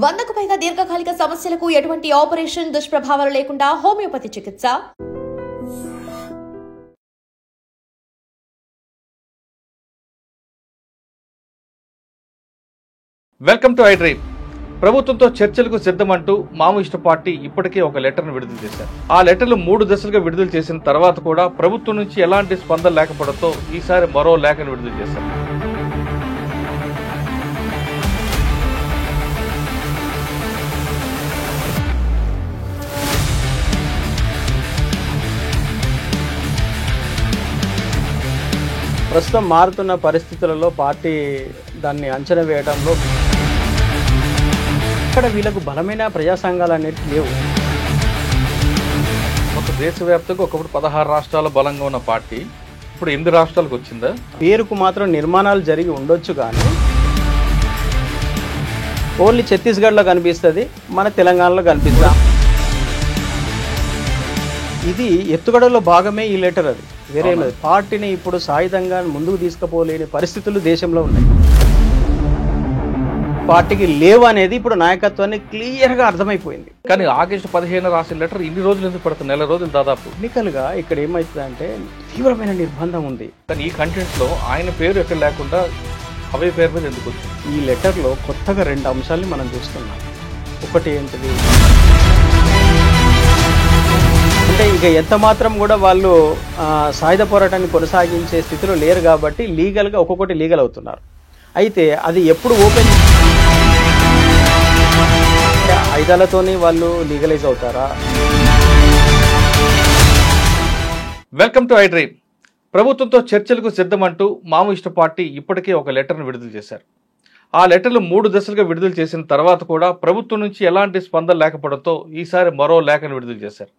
100కు పైగా దీర్ఘకాలిక సమస్యలకు ఎటువంటి ఆపరేషన్ దుష్ప్రభావాలు లేకుండా హోమియోపతి చికిత్స. Welcome to iDream. ప్రభుత్వంతో చర్చలకు సిద్ధమంటూ మావోయిస్టు పార్టీ ఇప్పటికే ఒక లెటర్ను విడుదల చేశారు. ఆ లెటర్లు 3 దశలుగా విడుదల చేసిన తర్వాత కూడా ప్రభుత్వం నుంచి ఎలాంటి స్పందన లేకపోవడంతో ఈసారి మరో లేఖను విడుదల చేశారు. ప్రస్తుతం మారుతున్న పరిస్థితులలో పార్టీ దాన్ని అంచనా వేయడంలో ఇక్కడ వీళ్ళకు బలమైన ప్రజా సంఘాలు అనేవి లేవు. ఒక దేశవ్యాప్తంగా ఒకప్పుడు 16 రాష్ట్రాల బలంగా ఉన్న పార్టీ ఇప్పుడు 8 రాష్ట్రాలకు వచ్చిందా? పేరుకు మాత్రం నిర్మాణాలు జరిగి ఉండొచ్చు, కానీ ఓన్లీ ఛత్తీస్గఢ్లో కనిపిస్తుంది, మన తెలంగాణలో కనిపిస్తా. ఇది ఎత్తుగడలో భాగమే ఈ లెటర్. అది వేరే లేదు. పార్టీని ఇప్పుడు సాయుధంగా ముందుకు తీసుకుపోలేని పరిస్థితులు దేశంలో ఉన్నాయి. పార్టీకి లేవు అనేది ఇప్పుడు నాయకత్వాన్ని క్లియర్గా అర్థమైపోయింది. కానీ ఆగస్టు 15 రాసిన లెటర్ ఇన్ని రోజులు ఎందుకు పడుతుంది? నెల రోజులు దాదాపు. ఎన్నికలుగా ఇక్కడ ఏమవుతుందంటే తీవ్రమైన నిర్బంధం ఉంది. కానీ ఈ కంటెంట్లో ఆయన పేరు ఎక్కడ లేకుండా అవే పేరు మీద ఎందుకు వచ్చింది? ఈ లెటర్లో కొత్తగా 2 అంశాలని మనం చూస్తున్నాం. ఒకటి ఏంటిది అంటే ఇక ఎంత మాత్రం కూడా వాళ్ళు సాయుధ పోరాటాన్ని కొనసాగించే స్థితిలో లేరు కాబట్టి లీగల్గా ఒక్కొక్కటి లీగల్ అవుతున్నారు. అయితే అది ఎప్పుడు ఓపెన్ ఆయుధాలతోనే వాళ్ళు లీగలైజ్ అవుతారా? Welcome to iDream. ప్రభుత్వంతో చర్చలకు సిద్ధమంటూ మావోయిస్టు పార్టీ ఇప్పటికే ఒక లెటర్ను విడుదల చేశారు. ఆ లెటర్లు 3 దశలుగా విడుదల చేసిన తర్వాత కూడా ప్రభుత్వం నుంచి ఎలాంటి స్పందన లేకపోవడంతో ఈసారి మరో లేఖను విడుదల చేశారు.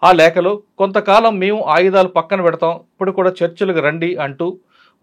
ఆ లేఖలో కొంతకాలం మేము ఆయుధాలు పక్కన పెడతాం, ఇప్పుడు కూడా చర్చలకు రండి అంటూ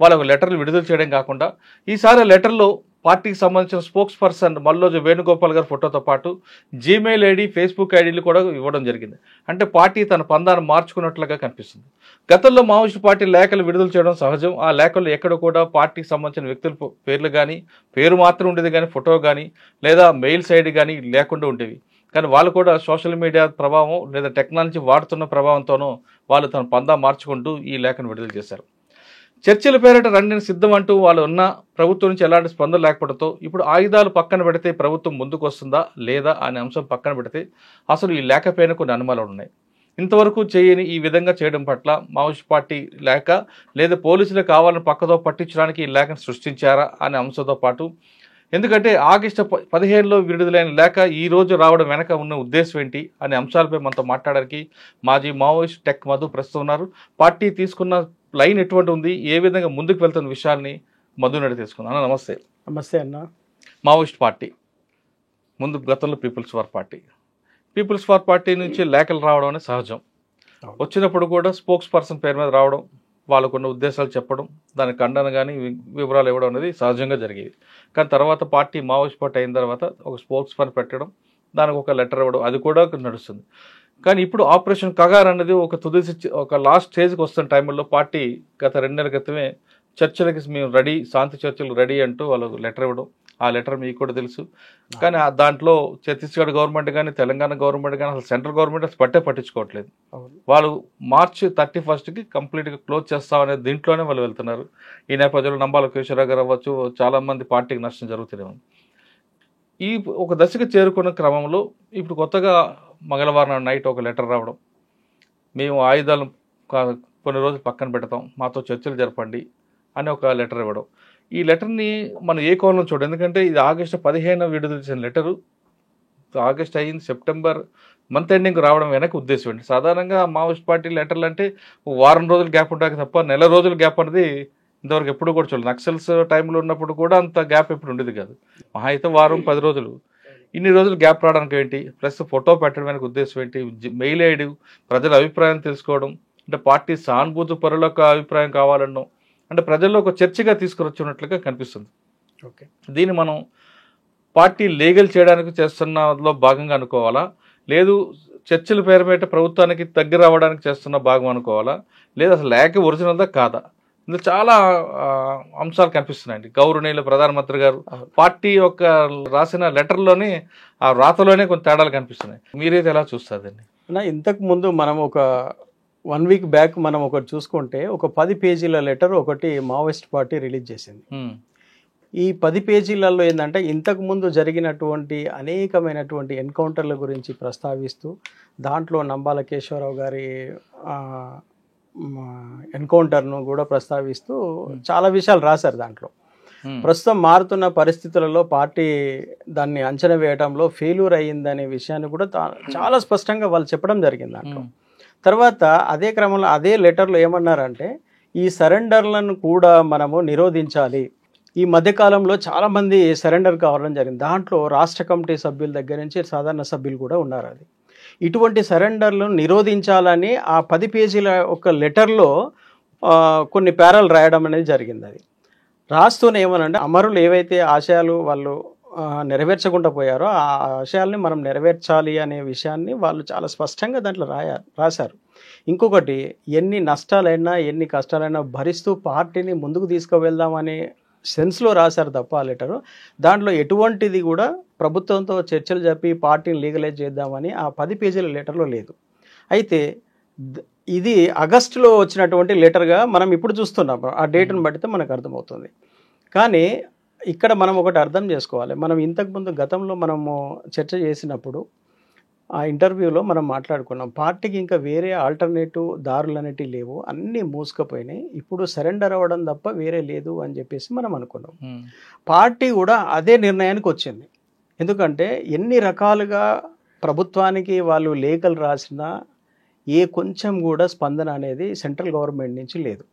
వాళ్ళకు లెటర్లు విడుదల చేయడం కాకుండా ఈసారి లెటర్లో పార్టీకి సంబంధించిన స్పోక్స్ పర్సన్ మల్లోజు వేణుగోపాల్ గారి ఫోటోతో పాటు జీమెయిల్ ఐడి, ఫేస్బుక్ ఐడీలు కూడా ఇవ్వడం జరిగింది. అంటే పార్టీ తన పందాన్ని మార్చుకున్నట్లుగా కనిపిస్తుంది. గతంలో మావోయిస్టు పార్టీ లేఖలు విడుదల చేయడం సహజం. ఆ లేఖల్లో ఎక్కడ కూడా పార్టీకి సంబంధించిన వ్యక్తుల పేర్లు కానీ, పేరు మాత్రం ఉండేది కానీ, ఫోటో కానీ లేదా మెయిల్స్ ఐడి కానీ లేకుండా ఉండేవి. కానీ వాళ్ళు కూడా సోషల్ మీడియా ప్రభావం లేదా టెక్నాలజీ వాడుతున్న ప్రభావంతోనూ వాళ్ళు తన పందా మార్చుకుంటూ ఈ లేఖను విడుదల చేశారు. చర్చల పేరిట రండిని సిద్ధం అంటూ వాళ్ళు ఉన్న ప్రభుత్వం నుంచి ఎలాంటి స్పందన లేకపోవడంతో ఇప్పుడు ఆయుధాలు పక్కన పెడితే ప్రభుత్వం ముందుకు వస్తుందా లేదా అనే అంశం పక్కన పెడితే అసలు ఈ లేఖ పైన కొన్ని అనుమానాలు ఉన్నాయి. ఇంతవరకు చేయని ఈ విధంగా చేయడం పట్ల మావోయిస్ట్ పార్టీ లేక లేదా పోలీసులు కావాలని పక్కదో పట్టించడానికి ఈ లేఖను సృష్టించారా అనే అంశంతో పాటు, ఎందుకంటే ఆగస్టు 15లో విడుదలైన లేఖ ఈ రోజు రావడం వెనక ఉన్న ఉద్దేశం ఏంటి అనే అంశాలపై మనతో మాట్లాడడానికి మాజీ మావోయిస్ట్ టెక్ మధు ప్రస్తుతం ఉన్నారు. పార్టీ తీసుకున్న లైన్ ఎటువంటి ఉంది, ఏ విధంగా ముందుకు వెళ్తున్న విషయాల్ని మధు నడి తెలుసుకుందాం. అన్న నమస్తే. నమస్తే అన్న. మావోయిస్ట్ పార్టీ ముందు గతంలో పీపుల్స్ వార్ పార్టీ నుంచి లేఖలు రావడం అనేది సహజం. వచ్చినప్పుడు కూడా స్పోక్స్ పర్సన్ పేరు మీద రావడం, వాళ్ళకున్న ఉద్దేశాలు చెప్పడం, దాని ఖండన కానీ వివరాలు ఇవ్వడం అనేది సహజంగా జరిగేది. కానీ తర్వాత పార్టీ మావోయిస్ట్ పార్టీ అయిన తర్వాత ఒక స్పోక్స్ పర్సన్ పెట్టడం, దానికి ఒక లెటర్ ఇవ్వడం, అది కూడా నడుస్తుంది. కానీ ఇప్పుడు ఆపరేషన్ కగార్ అనేది ఒక లాస్ట్ స్టేజ్కి వస్తున్న టైంలో పార్టీ గత 2 నెలల క్రితమే చర్చలకి మేము రెడీ, శాంతి చర్చలు రెడీ అంటూ వాళ్ళకు లెటర్ ఇవ్వడం, ఆ లెటర్ మీకు కూడా తెలుసు. కానీ దాంట్లో ఛత్తీస్గఢ్ గవర్నమెంట్ కానీ, తెలంగాణ గవర్నమెంట్ కానీ, అసలు సెంట్రల్ గవర్నమెంట్ అసలు పట్టించుకోవట్లేదు. వాళ్ళు మార్చి 31కి కంప్లీట్గా క్లోజ్ చేస్తామనే దీంట్లోనే వాళ్ళు వెళ్తున్నారు. ఈ నేపథ్యంలో నంబాల కేశవరావు గారు అవ్వచ్చు, చాలామంది పార్టీకి నష్టం జరుగుతూనే ఉంది. ఈ ఒక దశకు చేరుకున్న క్రమంలో ఇప్పుడు కొత్తగా మంగళవారం నైట్ ఒక లెటర్ రావడం, మేము ఆయుధాలు కొన్ని రోజులు పక్కన పెడతాం, మాతో చర్చలు జరపండి అని ఒక లెటర్ ఇవ్వడం. ఈ లెటర్ని మనం ఏ కోణంలో చూడండి, ఎందుకంటే ఇది ఆగస్టు 15 విడుదల చేసిన లెటరు. ఆగస్ట్ అయింది, సెప్టెంబర్ మంత్ ఎండింగ్ రావడం వెనక ఉద్దేశం ఏంటి? సాధారణంగా మావోయిస్ట్ పార్టీ లెటర్లు అంటే వారం రోజులు గ్యాప్ ఉంటాయి తప్ప నెల రోజులు గ్యాప్ అనేది ఇంతవరకు ఎప్పుడు కూడా చూడలేదు. నక్సల్స్ టైంలో ఉన్నప్పుడు కూడా అంత గ్యాప్ ఎప్పుడు ఉండేది కాదు. మహా అయితే వారం 10 రోజులు. ఇన్ని రోజులు గ్యాప్ రావడానికి ఏంటి? ప్లస్ ఫోటో పెట్టడం వెనక ఉద్దేశం ఏంటి? మెయిల్ ఐడి, ప్రజల అభిప్రాయం తెలుసుకోవడం, అంటే పార్టీ సానుభూతి పరులకు అభిప్రాయం కావాలనో, అంటే ప్రజల్లో ఒక చర్చగా తీసుకురొచ్చినట్లుగా కనిపిస్తుంది. ఓకే, దీన్ని మనం పార్టీ లీగల్ చేయడానికి చేస్తున్నలో భాగంగా అనుకోవాలా, లేదు చర్చల పేరు మీద ప్రభుత్వానికి దగ్గర అవ్వడానికి చేస్తున్న భాగం అనుకోవాలా, లేదా అసలు లేఖ ఒరిజినల్దా కాదా? ఇందులో చాలా అంశాలు కనిపిస్తున్నాయండి. గౌరవనీయులు ప్రధానమంత్రి గారు పార్టీ యొక్క రాసిన లెటర్లోనే ఆ రాతలోనే కొన్ని తేడాలు కనిపిస్తున్నాయి. మీరైతే ఎలా చూస్తారండి? ఇంతకు ముందు మనం ఒక 1 వీక్ బ్యాక్ మనం ఒకటి చూసుకుంటే ఒక 10 పేజీల లెటర్ ఒకటి మావోయిస్ట్ పార్టీ రిలీజ్ చేసింది. ఈ 10 పేజీలలో ఏంటంటే ఇంతకు ముందు జరిగినటువంటి అనేకమైనటువంటి ఎన్కౌంటర్ల గురించి ప్రస్తావిస్తూ దాంట్లో నంబాల కేశవరావు గారి ఎన్కౌంటర్ను కూడా ప్రస్తావిస్తూ చాలా విషయాలు రాశారు. దాంట్లో ప్రస్తుతం మారుతున్న పరిస్థితులలో పార్టీ దాన్ని అంచనా వేయడంలో ఫెయిల్యూర్ అయ్యిందనే విషయాన్ని కూడా చాలా స్పష్టంగా వాళ్ళు చెప్పడం జరిగింది. దాంట్లో తర్వాత అదే క్రమంలో అదే లెటర్లో ఏమన్నారంటే ఈ సరెండర్లను కూడా మనము నిరోధించాలి. ఈ మధ్యకాలంలో చాలామంది సరెండర్ కావడం జరిగింది. దాంట్లో రాష్ట్ర కమిటీ సభ్యుల దగ్గర నుంచి సాధారణ సభ్యులు కూడా ఉన్నారు. అది ఇటువంటి సరెండర్లను నిరోధించాలని ఆ 10 పేజీల ఒక లెటర్లో కొన్ని పేరాలు రాయడం అనేది జరిగింది. అది రాస్తూనే ఏమనంటే అమరులు ఏవైతే ఆశయాలు వాళ్ళు నెరవేర్చకుండా పోయారో ఆ ఆశయాల్ని మనం నెరవేర్చాలి అనే విషయాన్ని వాళ్ళు చాలా స్పష్టంగా దాంట్లో రాశారు. ఇంకొకటి ఎన్ని నష్టాలైనా ఎన్ని కష్టాలైనా భరిస్తూ పార్టీని ముందుకు తీసుకువెళ్దామనే సెన్స్లో రాశారు తప్ప ఆ లెటరు దాంట్లో ఎటువంటిది కూడా ప్రభుత్వంతో చర్చలు చెప్పి పార్టీని లీగలైజ్ చేద్దామని ఆ 10 పేజీల లెటర్లో లేదు. అయితే ఇది ఆగస్టులో వచ్చినటువంటి లెటర్గా మనం ఇప్పుడు చూస్తున్నాం. ఆ డేట్ను బట్టితే మనకు అర్థమవుతుంది. కానీ ఇక్కడ మనం ఒకటి అర్థం చేసుకోవాలి. మనం ఇంతకుముందు గతంలో మనము చర్చ చేసినప్పుడు ఆ ఇంటర్వ్యూలో మనం మాట్లాడుకున్నాం పార్టీకి ఇంకా వేరే ఆల్టర్నేటివ్ దారులు అనేటివి లేవు, అన్నీ మూసుకుపోయినాయి, ఇప్పుడు సరెండర్ అవ్వడం తప్ప వేరే లేదు అని చెప్పేసి మనం అనుకున్నాం. పార్టీ కూడా అదే నిర్ణయానికి వచ్చింది. ఎందుకంటే ఎన్ని రకాలుగా ప్రభుత్వానికి వాళ్ళు లేఖలు రాసినా ఏ కొంచెం కూడా స్పందన అనేది సెంట్రల్ గవర్నమెంట్ నుంచి లేదు.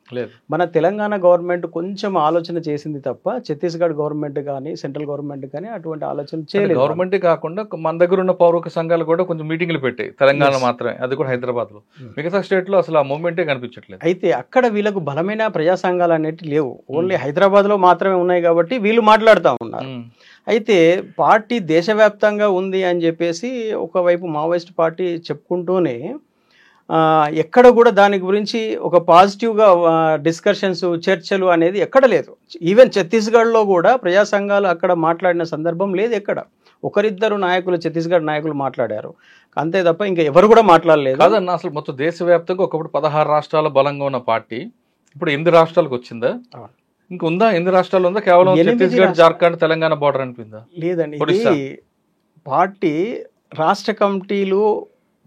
మన తెలంగాణ గవర్నమెంట్ కొంచెం ఆలోచన చేసింది తప్ప ఛత్తీస్గఢ్ గవర్నమెంట్ కానీ సెంట్రల్ గవర్నమెంట్ కానీ అటువంటి ఆలోచన చేయలేదు. గవర్నమెంట్ కాకుండా మన దగ్గర ఉన్న పౌర సంఘాలు కూడా కొంచెం మీటింగ్లు పెట్టాయి, తెలంగాణ మాత్రమే, అది కూడా హైదరాబాద్లో. మిగతా స్టేట్లో అసలు ఆ మూమెంటే కనిపించట్లేదు. అయితే అక్కడ వీళ్ళకు బలమైన ప్రజా సంఘాలు అనేవి లేవు, ఓన్లీ హైదరాబాద్లో మాత్రమే ఉన్నాయి కాబట్టి వీళ్ళు మాట్లాడుతూ ఉన్నారు. అయితే పార్టీ దేశవ్యాప్తంగా ఉంది అని చెప్పేసి ఒకవైపు మావోయిస్ట్ పార్టీ చెప్పుకుంటూనే ఎక్కడ కూడా దాని గురించి ఒక పాజిటివ్గా డిస్కషన్స్ చర్చలు అనేది ఎక్కడ లేదు. ఈవెన్ ఛత్తీస్గఢ్లో కూడా ప్రజా సంఘాలు అక్కడ మాట్లాడిన సందర్భం లేదు. ఎక్కడ ఒకరిద్దరు నాయకులు ఛత్తీస్గఢ్ నాయకులు మాట్లాడారు, అంతే తప్ప ఇంకా ఎవరు కూడా మాట్లాడలేదు. కాదన్న అసలు మొత్తం దేశవ్యాప్తంగా ఒకప్పుడు 16 రాష్ట్రాల బలంగా ఉన్న పార్టీ ఇప్పుడు 8 రాష్ట్రాలకు వచ్చిందా? ఇంకా ఉందా? 8 రాష్ట్రాలు ఉందా? కేవలం ఛత్తీస్గఢ్, జార్ఖండ్, తెలంగాణ బార్డర్ అనిపిందా? లేదండి, ఇది పార్టీ రాష్ట్ర కమిటీలు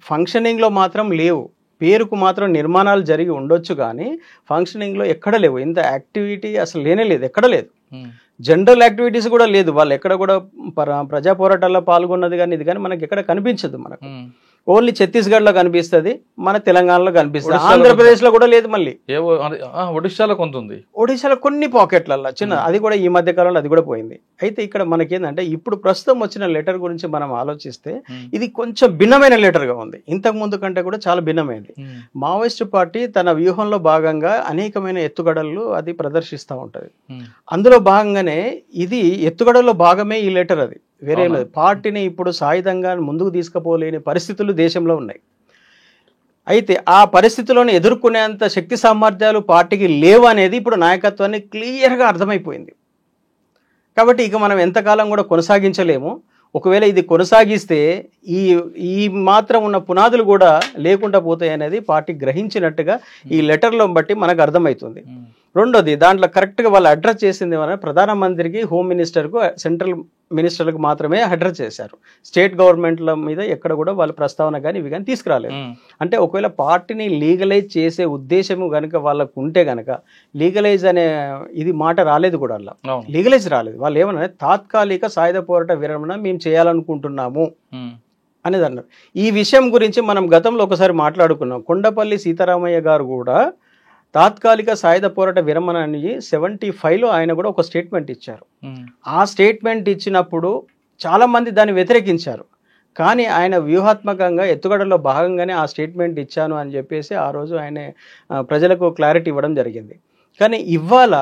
ఫంక్షనింగ్లో మాత్రం లేవు. పేరుకు మాత్రం నిర్మాణాలు జరిగి ఉండొచ్చు కానీ ఫంక్షనింగ్లో ఎక్కడ లేవు. ఇంత యాక్టివిటీ అసలు లేనే లేదు, ఎక్కడ లేదు. జనరల్ యాక్టివిటీస్ కూడా లేదు. వాళ్ళు ఎక్కడ కూడా ప్రజా పోరాటాల్లో పాల్గొన్నది కానీ ఇది కానీ మనకి ఎక్కడ కనిపించదు. మనకు ఓన్లీ ఛత్తీస్గఢ్లో కనిపిస్తుంది, మన తెలంగాణలో కనిపిస్తుంది, ఆంధ్రప్రదేశ్లో కూడా లేదు. మళ్ళీ ఒడిశాలో కొంత ఉంది, ఒడిశాలో కొన్ని పాకెట్లలో చిన్న, అది కూడా ఈ మధ్య కాలంలో అది కూడా పోయింది. అయితే ఇక్కడ మనకేందంటే ఇప్పుడు ప్రస్తుతం వచ్చిన లెటర్ గురించి మనం ఆలోచిస్తే ఇది కొంచెం భిన్నమైన లెటర్గా ఉంది, ఇంతకు ముందు కంటే కూడా చాలా భిన్నమైంది. మావోయిస్ట్ పార్టీ తన వ్యూహంలో భాగంగా అనేకమైన ఎత్తుగడలు అది ప్రదర్శిస్తూ ఉంటుంది. అందులో భాగంగానే ఇది ఎత్తుగడలో భాగమే ఈ లెటర్. అది వేరే లేదు. పార్టీని ఇప్పుడు సాయుధంగా ముందుకు తీసుకుపోలేని పరిస్థితులు దేశంలో ఉన్నాయి. అయితే ఆ పరిస్థితులను ఎదుర్కొనేంత శక్తి సామర్థ్యాలు పార్టీకి లేవు అనేది ఇప్పుడు నాయకత్వాన్ని క్లియర్గా అర్థమైపోయింది. కాబట్టి ఇక మనం ఎంతకాలం కూడా కొనసాగించలేము. ఒకవేళ ఇది కొనసాగిస్తే ఈ మాత్రం ఉన్న పునాదులు కూడా లేకుండా పోతాయి అనేది పార్టీ గ్రహించినట్టుగా ఈ లెటర్లో బట్టి మనకు అర్థమవుతుంది. రెండోది దాంట్లో కరెక్ట్గా వాళ్ళు అడ్రస్ చేసింది ఏమన్నా ప్రధానమంత్రికి, హోమ్ మినిస్టర్కు, సెంట్రల్ మినిస్టర్లకు మాత్రమే అడ్రస్ చేశారు. స్టేట్ గవర్నమెంట్ల మీద ఎక్కడ కూడా వాళ్ళ ప్రస్తావన కానీ ఇవి కానీ తీసుకురాలేదు. అంటే ఒకవేళ పార్టీని లీగలైజ్ చేసే ఉద్దేశము కనుక వాళ్ళకు ఉంటే కనుక లీగలైజ్ అనే ఇది మాట రాలేదు కూడా, అలా లీగలైజ్ రాలేదు. వాళ్ళు ఏమన్నా తాత్కాలిక సాయుధ పోరాట విరమణ మేము చేయాలనుకుంటున్నాము అనేది అన్నారు. ఈ విషయం గురించి మనం గతంలో ఒకసారి మాట్లాడుకున్నాం. కొండపల్లి సీతారామయ్య గారు కూడా తాత్కాలిక సాయుధ పోరాట విరమణ అని 75లో ఆయన కూడా ఒక స్టేట్మెంట్ ఇచ్చారు. ఆ స్టేట్మెంట్ ఇచ్చినప్పుడు చాలామంది దాన్ని వ్యతిరేకించారు. కానీ ఆయన వ్యూహాత్మకంగా ఎత్తుగడలో భాగంగానే ఆ స్టేట్మెంట్ ఇచ్చాను అని చెప్పేసి ఆ రోజు ఆయన ప్రజలకు క్లారిటీ ఇవ్వడం జరిగింది. కానీ ఇవాళ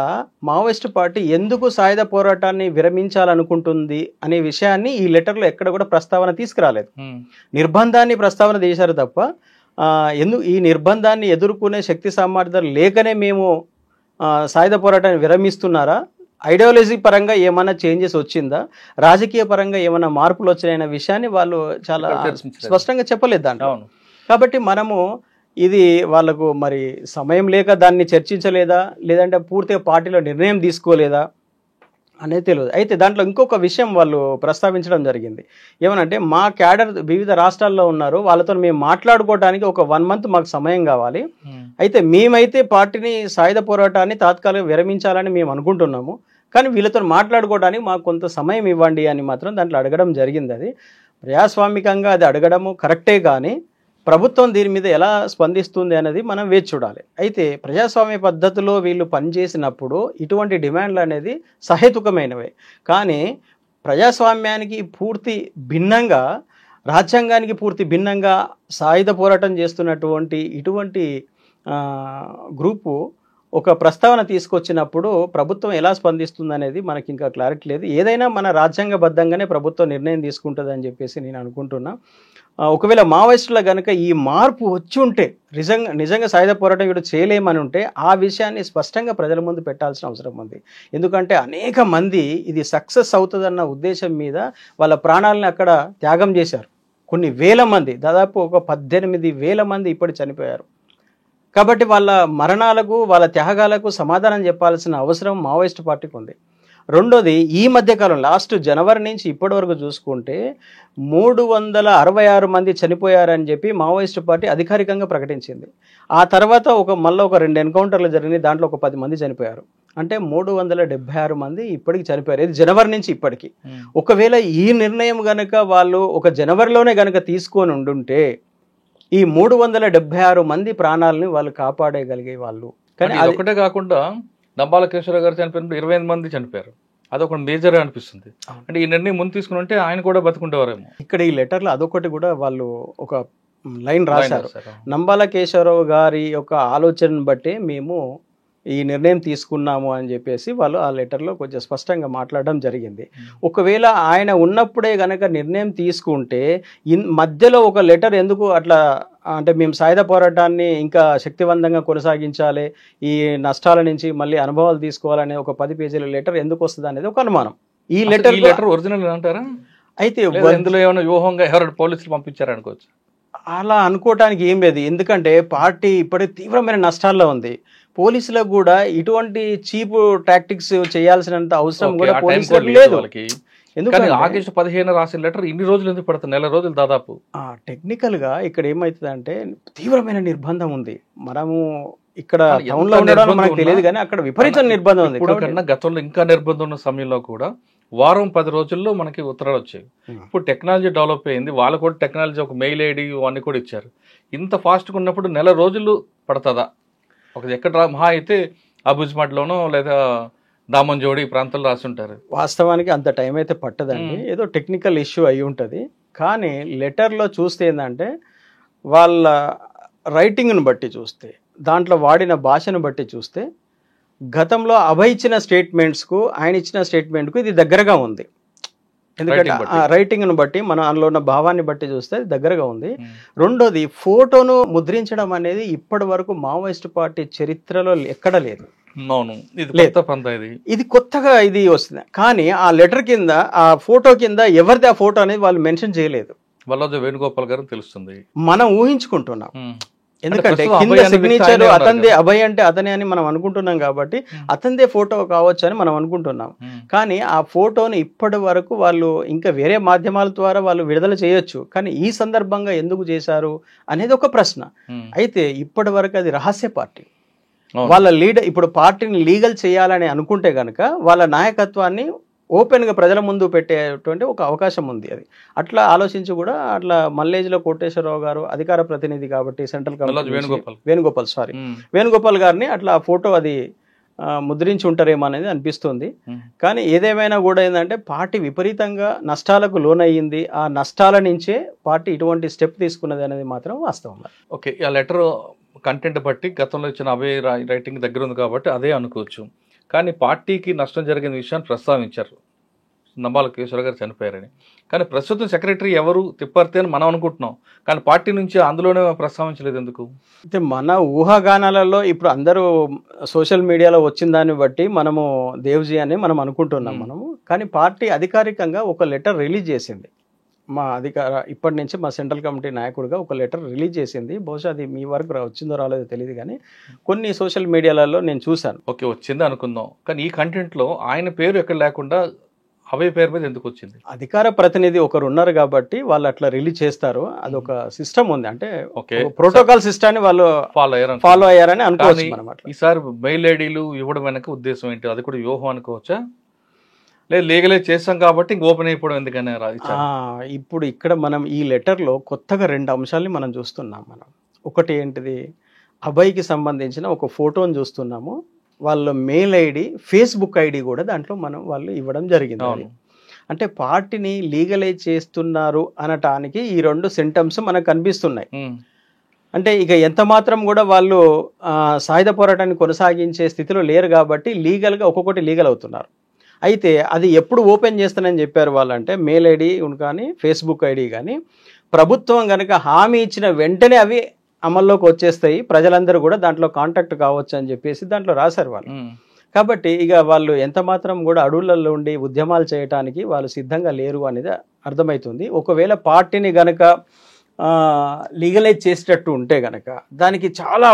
మావోయిస్ట్ పార్టీ ఎందుకు సాయుధ పోరాటాన్ని విరమించాలనుకుంటుంది అనే విషయాన్ని ఈ లెటర్లో ఎక్కడ కూడా ప్రస్తావన తీసుకురాలేదు. నిర్బంధాన్ని ప్రస్తావన చేశారు తప్ప ఈ నిర్బంధాన్ని ఎదుర్కొనే శక్తి సామర్థ్యాలు లేకనే మేము సాయుధ పోరాటాన్ని విరమిస్తున్నారా, ఐడియాలజీ పరంగా ఏమైనా చేంజెస్ వచ్చిందా, రాజకీయ పరంగా ఏమైనా మార్పులు వచ్చినాయన్న విషయాన్ని వాళ్ళు చాలా స్పష్టంగా చెప్పలేదు దాంట్లో. కాబట్టి మనము ఇది వాళ్ళకు మరి సమయం లేక దాన్ని చర్చించలేదా, లేదంటే పూర్తిగా పార్టీలో నిర్ణయం తీసుకోలేదా అనేది తెలియదు. అయితే దాంట్లో ఇంకొక విషయం వాళ్ళు ప్రస్తావించడం జరిగింది. ఏమనంటే మా క్యాడర్ వివిధ రాష్ట్రాల్లో ఉన్నారు, వాళ్ళతో మేము మాట్లాడుకోవడానికి ఒక 1 month మాకు సమయం కావాలి. అయితే మేమైతే పార్టీని సాయుధ పోరాటాన్ని తాత్కాలిక విరమించాలని మేము అనుకుంటున్నాము, కానీ వీళ్ళతో మాట్లాడుకోవడానికి మాకు కొంత సమయం ఇవ్వండి అని మాత్రం దాంట్లో అడగడం జరిగింది. అది ప్రజాస్వామికంగా అది అడగడము కరెక్టే, కానీ ప్రభుత్వం దీని మీద ఎలా స్పందిస్తుంది అనేది మనం వేచి చూడాలి. అయితే ప్రజాస్వామ్య పద్ధతిలో వీళ్ళు పనిచేసినప్పుడు ఇటువంటి డిమాండ్లు అనేది సహేతుకమైనవే, కానీ ప్రజాస్వామ్యానికి పూర్తి భిన్నంగా, రాజ్యాంగానికి పూర్తి భిన్నంగా సాయుధ పోరాటం చేస్తున్నటువంటి ఇటువంటి గ్రూపు ఒక ప్రస్తావన తీసుకొచ్చినప్పుడు ప్రభుత్వం ఎలా స్పందిస్తుంది అనేది మనకి ఇంకా క్లారిటీ లేదు. ఏదైనా మన రాజ్యాంగబద్ధంగానే ప్రభుత్వం నిర్ణయం తీసుకుంటుంది అని చెప్పేసి నేను అనుకుంటున్నా. ఒకవేళ మావోయిస్టుల కనుక ఈ మార్పు వచ్చి ఉంటే, నిజంగా సాయుధ పోరాటం ఇప్పుడు చేయలేమని ఉంటే ఆ విషయాన్ని స్పష్టంగా ప్రజల ముందు పెట్టాల్సిన అవసరం ఉంది. ఎందుకంటే అనేక మంది ఇది సక్సెస్ అవుతుందన్న ఉద్దేశం మీద వాళ్ళ ప్రాణాలను అక్కడ త్యాగం చేశారు. కొన్ని వేల మంది, దాదాపు ఒక 18,000 మంది ఇప్పటి చనిపోయారు. కాబట్టి వాళ్ళ మరణాలకు, వాళ్ళ త్యాగాలకు సమాధానం చెప్పాల్సిన అవసరం మావోయిస్టు పార్టీకి ఉంది. రెండోది, ఈ మధ్యకాలం లాస్ట్ జనవరి నుంచి ఇప్పటి వరకు చూసుకుంటే 366 మంది చనిపోయారని చెప్పి మావోయిస్టు పార్టీ అధికారికంగా ప్రకటించింది. ఆ తర్వాత మళ్ళీ ఒక 2 ఎన్కౌంటర్లు జరిగినాయి, దాంట్లో ఒక 10 మంది చనిపోయారు. అంటే 376 మంది ఇప్పటికి చనిపోయారు. ఇది జనవరి నుంచి ఇప్పటికి. ఒకవేళ ఈ నిర్ణయం గనక వాళ్ళు ఒక జనవరిలోనే గనక తీసుకొని ఉండుంటే ఈ 376 మంది ప్రాణాలని వాళ్ళు కాపాడగలిగే వాళ్ళు. కానీ అది ఒకటే కాకుండా దంబాల కేశవరావు గారు చనిపోయినప్పుడు 25 మంది చనిపోయారు. అదొక మేజర్ అనిపిస్తుంది. అంటే ఈ నిర్ణయం ముందు తీసుకుని ఉంటే ఆయన కూడా బతుకుంటేవారేమో. ఇక్కడ ఈ లెటర్లో అదొకటి కూడా వాళ్ళు ఒక లైన్ రాశారు. నంబాల కేశవరావు గారి యొక్క ఆలోచనను బట్టి మేము ఈ నిర్ణయం తీసుకున్నాము అని చెప్పేసి వాళ్ళు ఆ లెటర్లో కొంచెం స్పష్టంగా మాట్లాడడం జరిగింది. ఒకవేళ ఆయన ఉన్నప్పుడే గనక నిర్ణయం తీసుకుంటే మధ్యలో ఒక లెటర్ ఎందుకు అట్లా, అంటే మేము సాయుధ పోరాటాన్ని ఇంకా శక్తివంతంగా కొనసాగించాలి, ఈ నష్టాల నుంచి మళ్ళీ అనుభవాలు తీసుకోవాలనే ఒక 10 పేజీల లెటర్ ఎందుకు వస్తుంది అనేది ఒక అనుమానం. ఈ లెటర్ ఒరిజినల్ అంటారా? అయితే ఇందులో ఏమైనా వ్యూహంగా ఎవరైనా పోలీసులు పంపించారనుకోవచ్చు. అలా అనుకోవటానికి ఏం లేదు. ఎందుకంటే పార్టీ ఇప్పటికే తీవ్రమైన నష్టాల్లో ఉంది. పోలీసులకు కూడా ఇటువంటి చీప్ టాక్టిక్స్ చేయాల్సినంత అవసరం కూడా పోలీసులకు లేదు. ఎందుకంటే ఆగస్టు 15 రాసిన లెటర్ ఇన్ని రోజులు ఎందుకు పడుతుంది? 1 నెల రోజులు దాదాపు. టెక్నికల్ గా ఇక్కడ ఏమవుతుంది అంటే తీవ్రమైన నిర్బంధం ఉంది. మనము ఇక్కడ టౌన్ లో ఉండడం మనకు తెలియదు, కానీ అక్కడ విపరీత నిర్బంధం ఉంది. ఇప్పుడు గతంలో ఇంకా నిర్బంధం ఉన్న సమయంలో కూడా వారం 10 రోజుల్లో మనకి ఉత్తరాలు వచ్చాయి. ఇప్పుడు టెక్నాలజీ డెవలప్ అయింది, వాళ్ళు కూడా టెక్నాలజీ ఒక మెయిల్ ఐడి అన్ని కూడా ఇచ్చారు. ఇంత ఫాస్ట్గా ఉన్నప్పుడు 1 నెల రోజులు పడుతుందా? ఒక ఎక్కడ మహా అయితే అబుజ్మడ్లోనో లేదా దామంజోడి ఈ ప్రాంతాల్లో రాస్తుంటారు. వాస్తవానికి అంత టైం అయితే పట్టదండి, ఏదో టెక్నికల్ ఇష్యూ అయి ఉంటుంది. కానీ లెటర్లో చూస్తే ఏంటంటే వాళ్ళ రైటింగ్ను బట్టి చూస్తే, దాంట్లో వాడిన భాషను బట్టి చూస్తే గతంలో అభయ్ ఇచ్చిన స్టేట్మెంట్స్కు ఆయన ఇచ్చిన స్టేట్మెంట్కు ఇది దగ్గరగా ఉంది. ఎందుకంటే రైటింగ్ను బట్టి, మనం అందులో ఉన్న భావాన్ని బట్టి చూస్తే దగ్గరగా ఉంది. రెండోది, ఫోటోను ముద్రించడం అనేది ఇప్పటి వరకు మావోయిస్ట్ పార్టీ చరిత్రలో ఎక్కడ లేదు. ఇది కొత్తగా ఇది వస్తుంది. కానీ ఆ లెటర్ కింద, ఆ ఫోటో కింద ఎవరిది ఆ ఫోటో అనేది వాళ్ళు మెన్షన్ చేయలేదు. వల్లభ వేణుగోపాల్ గారు తెలుస్తుంది, మనం ఊహించుకుంటున్నాం. ఎందుకంటే కింద సిగ్నేచర్ అతనిదే, అభయ్ అంటే అతనే అని మనం అనుకుంటున్నాం కాబట్టి అతనిదే ఫోటో కావచ్చు అని మనం అనుకుంటున్నాం. కానీ ఆ ఫోటోని ఇప్పటి వరకు వాళ్ళు ఇంకా వేరే మాధ్యమాల ద్వారా వాళ్ళు విడుదల చేయొచ్చు, కానీ ఈ సందర్భంగా ఎందుకు చేశారు అనేది ఒక ప్రశ్న. అయితే ఇప్పటి వరకు అది రహస్య పార్టీ. వాళ్ళ లీడర్ ఇప్పుడు పార్టీని లీగల్ చేయాలని అనుకుంటే గనక వాళ్ళ నాయకత్వాన్ని ఓపెన్గా ప్రజల ముందు పెట్టేటువంటి ఒక అవకాశం ఉంది. అది అట్లా ఆలోచించి కూడా అట్లా మల్లేజ్లో కోటేశ్వరరావు గారు అధికార ప్రతినిధి కాబట్టి సెంట్రల్ కమిటీ వేణుగోపాల్ గారిని అట్లా ఫోటో అది ముద్రించి ఉంటారేమో అనేది అనిపిస్తుంది. కానీ ఏదేమైనా కూడా ఏంటంటే పార్టీ విపరీతంగా నష్టాలకు లోనయ్యింది. ఆ నష్టాల నుంచే పార్టీ ఇటువంటి స్టెప్ తీసుకున్నది అనేది మాత్రం వాస్తవం. ఓకే, ఆ లెటర్ కంటెంట్ బట్టి గతంలో ఇచ్చిన అభయ్ రైటింగ్ దగ్గర ఉంది కాబట్టి అదే అనుకోవచ్చు. కానీ పార్టీకి నష్టం జరిగిన విషయాన్ని ప్రస్తావించారు నంబాలకేశ్వర గారు చనిపోయారని. కానీ ప్రస్తుతం సెక్రటరీ ఎవరు తిప్పర్తి అని మనం అనుకుంటున్నాం, కానీ పార్టీ నుంచి అందులోనే ప్రస్తావించలేదు ఎందుకు? అయితే మన ఊహాగానాలలో ఇప్పుడు అందరూ సోషల్ మీడియాలో వచ్చిన దాన్ని బట్టి మనము దేవ్జీ అని మనం అనుకుంటున్నాం మనము. కానీ పార్టీ అధికారికంగా ఒక లెటర్ రిలీజ్ చేసింది. మా ఇప్పటి నుంచి మా సెంట్రల్ కమిటీ నాయకుడిగా ఒక లెటర్ రిలీజ్ చేసింది. బహుశా అది మీ వరకు వచ్చిందో రాలేదో తెలియదు, కానీ కొన్ని సోషల్ మీడియాలలో నేను చూశాను. ఓకే, వచ్చింది అనుకుందాం, కానీ ఈ కంటెంట్లో ఆయన పేరు ఎక్కడ లేకుండా అవే పేరు మీద ఎందుకు వచ్చింది? అధికార ప్రతినిధి ఒకరు ఉన్నారు కాబట్టి వాళ్ళు అట్లా రిలీజ్ చేస్తారు. అదొక సిస్టమ్ ఉంది, అంటే ప్రోటోకాల్ సిస్టాన్ని వాళ్ళు ఫాలో అయ్యారని అనుకోవచ్చు మనం. అట్లా ఈసారి మెయిల్ ఐడీలు ఇవ్వడం వెనక ఉద్దేశం ఏంటి? అది కూడా వ్యూహం అనుకోవచ్చా? లేదు లీగలైజ్ చేస్తాం కాబట్టి ఇంక ఓపెన్ అయిపోవడం ఎందుకని? ఇప్పుడు ఇక్కడ మనం ఈ లెటర్లో కొత్తగా 2 అంశాలని మనం చూస్తున్నాం. మనం ఒకటి ఏంటిది, అభయ్కి సంబంధించిన ఒక ఫోటోని చూస్తున్నాము. వాళ్ళ మెయిల్ ఐడి, ఫేస్బుక్ ఐడి కూడా దాంట్లో వాళ్ళు ఇవ్వడం జరిగింది. అంటే పార్టీని లీగలైజ్ చేస్తున్నారు అనటానికి ఈ 2 సింటమ్స్ మనకు కనిపిస్తున్నాయి. అంటే ఇక ఎంత మాత్రం కూడా వాళ్ళు సాయుధ పోరాటాన్ని కొనసాగించే స్థితిలో లేరు కాబట్టి లీగల్గా ఒక్కొక్కటి లీగల్ అవుతున్నారు. అయితే అది ఎప్పుడు ఓపెన్ చేస్తానని చెప్పారు వాళ్ళంటే, మెయిల్ ఐడి కానీ ఫేస్బుక్ ఐడి కానీ ప్రభుత్వం కనుక హామీ ఇచ్చిన వెంటనే అవి అమల్లోకి వచ్చేస్తాయి, ప్రజలందరూ కూడా దాంట్లో కాంటాక్ట్ కావచ్చు అని చెప్పేసి దాంట్లో రాశారు వాళ్ళు. కాబట్టి ఇక వాళ్ళు ఎంత మాత్రం కూడా అడవులలో ఉండి ఉద్యమాలు చేయడానికి వాళ్ళు సిద్ధంగా లేరు అనేది అర్థమవుతుంది. ఒకవేళ పార్టీని గనక లీగలైజ్ చేసేటట్టు ఉంటే గనక దానికి చాలా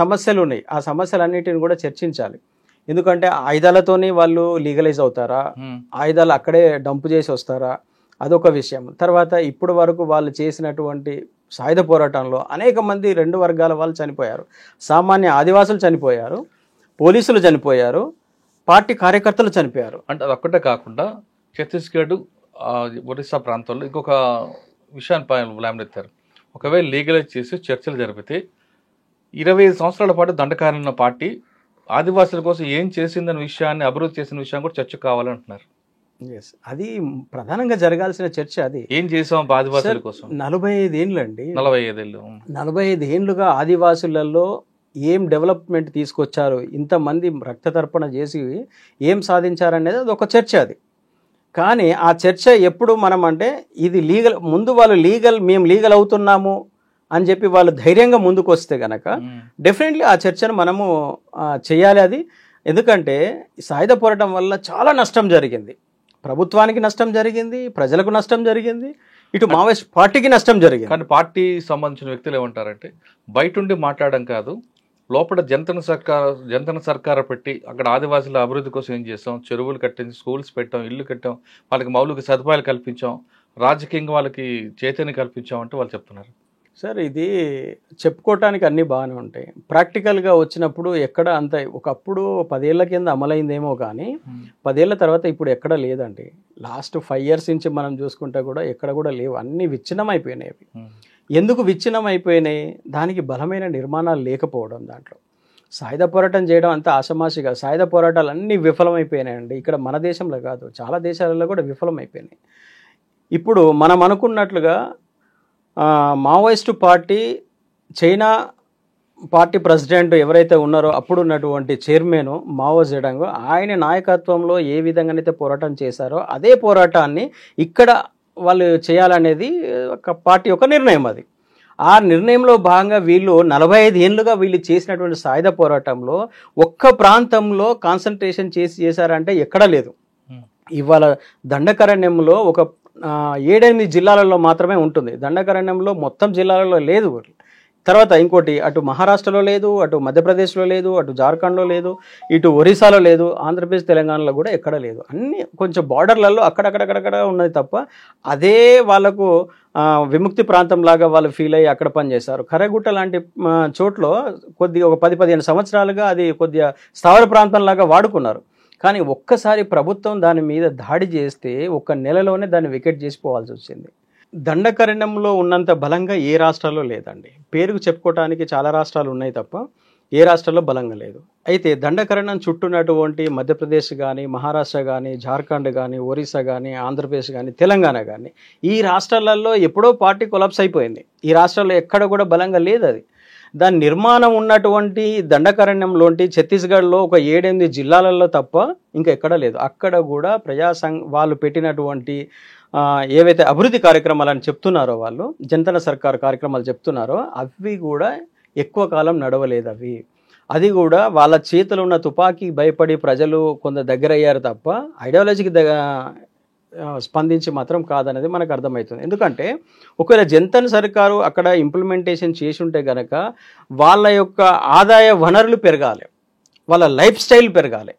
సమస్యలు ఉన్నాయి. ఆ సమస్యలన్నిటిని కూడా చర్చించాలి. ఎందుకంటే ఆయుధాలతోనే వాళ్ళు లీగలైజ్ అవుతారా, ఆయుధాలు అక్కడే డంపు చేసి వస్తారా, అదొక విషయం. తర్వాత ఇప్పుడు వరకు వాళ్ళు చేసినటువంటి సాయుధ పోరాటంలో అనేక మంది 2 వర్గాల వాళ్ళు చనిపోయారు. సామాన్య ఆదివాసులు చనిపోయారు, పోలీసులు చనిపోయారు, పార్టీ కార్యకర్తలు చనిపోయారు. అంటే అది ఒక్కటే కాకుండా ఛత్తీస్గఢ్, ఒరిస్సా ప్రాంతాల్లో ఇంకొక విషయాన్ని లేవనెత్తారు. ఒకవేళ లీగలైజ్ చేసి చర్చలు జరిపితే 25 సంవత్సరాల పాటు దండకారణ పార్టీ ఆదివాసుల కోసం ఏం చేసిందన్న విషయాన్ని, అభివృద్ధి చేసిన విషయం కూడా చర్చ కావాలంటున్నారు. అది ప్రధానంగా జరగాల్సిన చర్చ. అది ఏం చేసాం ఆదివాసుల కోసం? 45 ఏళ్ళు అండి, 45 ఏళ్ళుగా ఆదివాసులలో ఏం డెవలప్మెంట్ తీసుకొచ్చారు, ఇంతమంది రక్త తర్పణ చేసి ఏం సాధించారనేది అది ఒక చర్చ. అది కానీ ఆ చర్చ ఎప్పుడు మనం అంటే ఇది లీగల్, ముందు వాళ్ళు మేము లీగల్ అవుతున్నాము అని చెప్పి వాళ్ళు ధైర్యంగా ముందుకు వస్తే గనక డెఫినెట్లీ ఆ చర్చను మనము చేయాలి. అది ఎందుకంటే సాయుధ పోరాటం వల్ల చాలా నష్టం జరిగింది, ప్రభుత్వానికి నష్టం జరిగింది, ప్రజలకు నష్టం జరిగింది, ఇటు మావోయిస్ట్ పార్టీకి నష్టం జరిగింది. కానీ పార్టీ సంబంధించిన వ్యక్తులు ఏమంటారంటే, బయట ఉండి మాట్లాడడం కాదు, లోపల జంతన సర్కారు పెట్టి అక్కడ ఆదివాసుల అభివృద్ధి కోసం ఏం చేస్తాం, చెరువులు కట్టించి, స్కూల్స్ పెట్టాం, ఇల్లు కట్టాం, వాళ్ళకి మౌలిక సదుపాయాలు కల్పించాం, రాజకీయంగా వాళ్ళకి చైతన్యం కల్పించాం అంటూ వాళ్ళు చెప్తున్నారు. సార్ ఇది చెప్పుకోవటానికి అన్నీ బాగానే ఉంటాయి, ప్రాక్టికల్గా వచ్చినప్పుడు ఎక్కడ అంత ఒకప్పుడు 10 ఏళ్ల కింద అమలైందేమో కానీ 10 ఏళ్ల తర్వాత ఇప్పుడు ఎక్కడ లేదండి. లాస్ట్ 5 years నుంచి మనం చూసుకుంటే కూడా ఎక్కడ కూడా లేవు, అన్నీ విచ్ఛిన్నం అయిపోయినాయి. అవి ఎందుకు విచ్ఛిన్నం అయిపోయినాయి? దానికి బలమైన నిర్మాణాలు లేకపోవడం. దాంట్లో సాయుధ పోరాటం చేయడం అంత ఆషమాషిగా, సాయుధ పోరాటాలు అన్నీ విఫలమైపోయినాయండి. ఇక్కడ మన దేశంలో కాదు, చాలా దేశాలలో కూడా విఫలమైపోయినాయి. ఇప్పుడు మనం అనుకున్నట్లుగా Maoist party, China party president ఎవరైతే ఉన్నారో అప్పుడు ఉన్నటువంటి చైర్మన్ మావో జెడాంగ్, ఆయన నాయకత్వంలో ఏ విధంగానైతే పోరాటం చేశారో అదే పోరాటాన్ని ఇక్కడ వాళ్ళు చేయాలనేది ఒక పార్టీ యొక్క నిర్ణయం. అది ఆ నిర్ణయంలో భాగంగా వీళ్ళు 45 ఏళ్ళుగా వీళ్ళు చేసినటువంటి సాయుధ పోరాటంలో ఒక్క ప్రాంతంలో కాన్సన్ట్రేషన్ చేశారంటే ఎక్కడా లేదు. ఇవాళ దండకారణ్యంలో ఒక 7-8 జిల్లాలలో మాత్రమే ఉంటుంది, దండకారణ్యంలో మొత్తం జిల్లాలలో లేదు. తర్వాత ఇంకోటి అటు మహారాష్ట్రలో లేదు, అటు మధ్యప్రదేశ్లో లేదు, అటు జార్ఖండ్లో లేదు, ఇటు ఒరిస్సాలో లేదు, ఆంధ్రప్రదేశ్ తెలంగాణలో కూడా ఎక్కడ లేదు. అన్నీ కొంచెం బార్డర్లలో అక్కడక్కడక్కడక్కడ ఉన్నది తప్ప అదే వాళ్ళకు విముక్తి ప్రాంతం లాగా వాళ్ళు ఫీల్ అయ్యి అక్కడ పనిచేశారు. కర్రగుట్ట లాంటి చోట్లో కొద్దిగా ఒక 10-15 సంవత్సరాలుగా అది కొద్దిగా స్థావర ప్రాంతం లాగా వాడుకున్నారు. కానీ ఒక్కసారి ప్రభుత్వం దాని మీద దాడి చేస్తే 1 నెలలోనే దాన్ని వికెట్ చేసిపోవాల్సి వచ్చింది. దండకారణ్యంలో ఉన్నంత బలంగా ఏ రాష్ట్రాల్లో లేదండి. పేరుకు చెప్పుకోవడానికి చాలా రాష్ట్రాలు ఉన్నాయి తప్ప ఏ రాష్ట్రంలో బలంగా లేదు. అయితే దండకారణ్యం చుట్టూనటువంటి మధ్యప్రదేశ్ కానీ, మహారాష్ట్ర కానీ, జార్ఖండ్ కానీ, ఒరిస్సా కానీ, ఆంధ్రప్రదేశ్ కానీ, తెలంగాణ కానీ, ఈ రాష్ట్రాలలో ఎప్పుడో పార్టీ కొలాప్స్ అయిపోయింది. ఈ రాష్ట్రాల్లో ఎక్కడ కూడా బలంగా లేదు. అది దాని నిర్మాణం ఉన్నటువంటి దండకారణ్యంలోంటి ఛత్తీస్గఢ్లో ఒక 7-8 జిల్లాలలో తప్ప ఇంకా ఎక్కడ లేదు. అక్కడ కూడా వాళ్ళు పెట్టినటువంటి ఏవైతే అభివృద్ధి కార్యక్రమాలని చెప్తున్నారో, వాళ్ళు జనతన సర్కార్ కార్యక్రమాలు చెప్తున్నారో అవి కూడా ఎక్కువ కాలం నడవలేదు. అది కూడా వాళ్ళ చేతిలో ఉన్న తుపాకీ భయపడి ప్రజలు కొంత దగ్గర అయ్యారు తప్ప ఐడియాలజీకి స్పందించి మాత్రం కాదనేది మనకు అర్థమవుతుంది. ఎందుకంటే ఒకవేళ జనతన్ సర్కారు అక్కడ ఇంప్లిమెంటేషన్ చేసి ఉంటే గనక వాళ్ళ యొక్క ఆదాయ వనరులు పెరగాలి, వాళ్ళ లైఫ్ స్టైల్ పెరగాలి.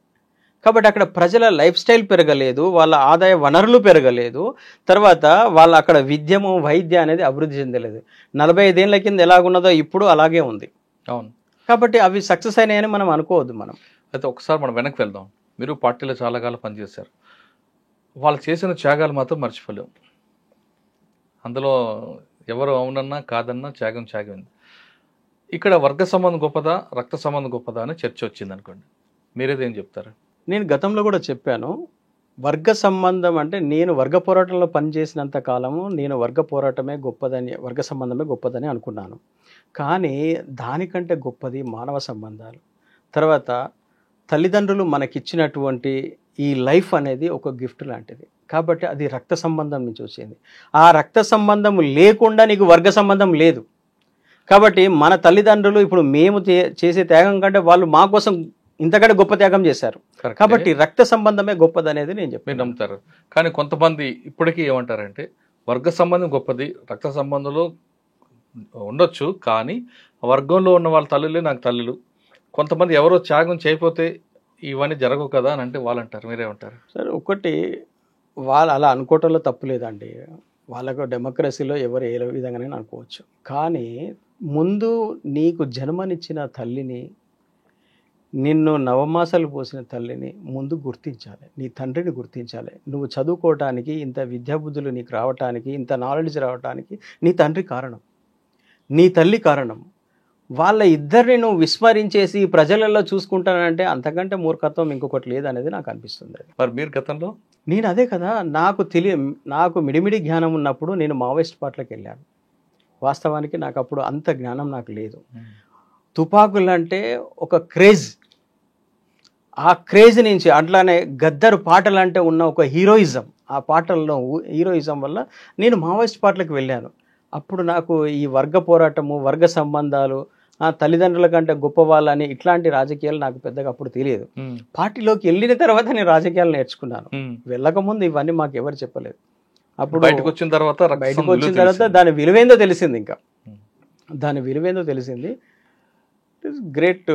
కాబట్టి అక్కడ ప్రజల లైఫ్ స్టైల్ పెరగలేదు, వాళ్ళ ఆదాయ వనరులు పెరగలేదు, తర్వాత వాళ్ళ అక్కడ విద్యము వైద్య అనేది అభివృద్ధి చెందలేదు. 45 ఏళ్ల కింద ఎలాగున్నదో ఇప్పుడు అలాగే ఉంది. అవును. కాబట్టి అవి సక్సెస్ అయినాయని మనం అనుకోవద్దు. అయితే ఒకసారి మనం వెనక్కి వెళ్దాం. మీరు పార్టీలో చాలా కాలం పనిచేశారు, వాళ్ళు చేసిన త్యాగాలు మాత్రం మర్చిపోలేం. అందులో ఎవరు అవునన్నా కాదన్నా త్యాగం. ఇక్కడ వర్గ సంబంధం గొప్పదా, రక్త సంబంధం గొప్పదా అని చర్చ వచ్చింది అనుకోండి, మీరేదేం చెప్తారు? నేను గతంలో కూడా చెప్పాను, వర్గ సంబంధం అంటే నేను వర్గ పోరాటంలో పనిచేసినంత కాలము నేను వర్గ సంబంధమే గొప్పదని అనుకున్నాను. కానీ దానికంటే గొప్పది మానవ సంబంధాలు. తర్వాత తల్లిదండ్రులు మనకిచ్చినటువంటి ఈ లైఫ్ అనేది ఒక గిఫ్ట్ లాంటిది. కాబట్టి అది రక్త సంబంధం నుంచి వచ్చింది. ఆ రక్త సంబంధం లేకుండా నీకు వర్గ సంబంధం లేదు. కాబట్టి మన తల్లిదండ్రులు ఇప్పుడు మేము చేసే త్యాగం కంటే వాళ్ళు మా కోసం ఇంతకంటే గొప్ప త్యాగం చేశారు. కాబట్టి రక్త సంబంధమే గొప్పదనేది నేను చెప్పి నమ్ముతారు. కానీ కొంతమంది ఇప్పటికీ ఏమంటారంటే వర్గ సంబంధం గొప్పది, రక్త సంబంధంలో ఉండొచ్చు, కానీ వర్గంలో ఉన్న వాళ్ళ తల్లులే నాకు తల్లులు. కొంతమంది ఎవరో త్యాగం చేయకపోతే ఇవన్నీ జరగవు కదా అని అంటే వాళ్ళు అంటారు, మీరేమంటారు? సరే, ఒకటి వాళ్ళు అలా అనుకోవటంలో తప్పు లేదండి. వాళ్ళకు డెమోక్రసీలో ఎవరు ఏ విధంగానైనా అనుకోవచ్చు. కానీ ముందు నీకు జన్మనిచ్చిన తల్లిని, నిన్ను నవమాసాలు పోసిన తల్లిని ముందు గుర్తించాలి, నీ తండ్రిని గుర్తించాలి. నువ్వు చదువుకోవటానికి, ఇంత విద్యాబుద్ధులు నీకు రావటానికి, ఇంత నాలెడ్జ్ రావటానికి నీ తండ్రి కారణం, నీ తల్లి కారణం. వాళ్ళ ఇద్దరిని నువ్వు విస్మరించేసి ప్రజలలో చూసుకుంటానంటే అంతకంటే మూర్ఖత్వం ఇంకొకటి లేదనేది నాకు అనిపిస్తుంది. మరి మీరు గతంలో? నేను అదే కదా, నాకు మిడిమిడి జ్ఞానం ఉన్నప్పుడు నేను మావోయిస్ట్ పార్టీలకు వెళ్ళాను. వాస్తవానికి నాకు అప్పుడు అంత జ్ఞానం నాకు లేదు. తుపాకులు అంటే ఒక క్రేజ్, ఆ క్రేజ్ నుంచి అట్లానే గద్దరు పాటలు అంటే ఉన్న ఒక హీరోయిజం, ఆ పాటల్లో హీరోయిజం వల్ల నేను మావోయిస్ట్ పార్టీలకు వెళ్ళాను. అప్పుడు నాకు ఈ వర్గ పోరాటము, వర్గ సంబంధాలు, తల్లిదండ్రుల కంటే గొప్ప వాళ్ళని ఇట్లాంటి రాజకీయాలు నాకు పెద్దగా అప్పుడు తెలియదు. పార్టీలోకి వెళ్ళిన తర్వాత నేను రాజకీయాలు నేర్చుకున్నాను. వెళ్ళకముందు ఇవన్నీ మాకు ఎవరు చెప్పలేదు. అప్పుడు బయటకు వచ్చిన తర్వాత దాని విలువేందో తెలిసింది. ఇంకా దాని విలువేందో తెలిసింది. Great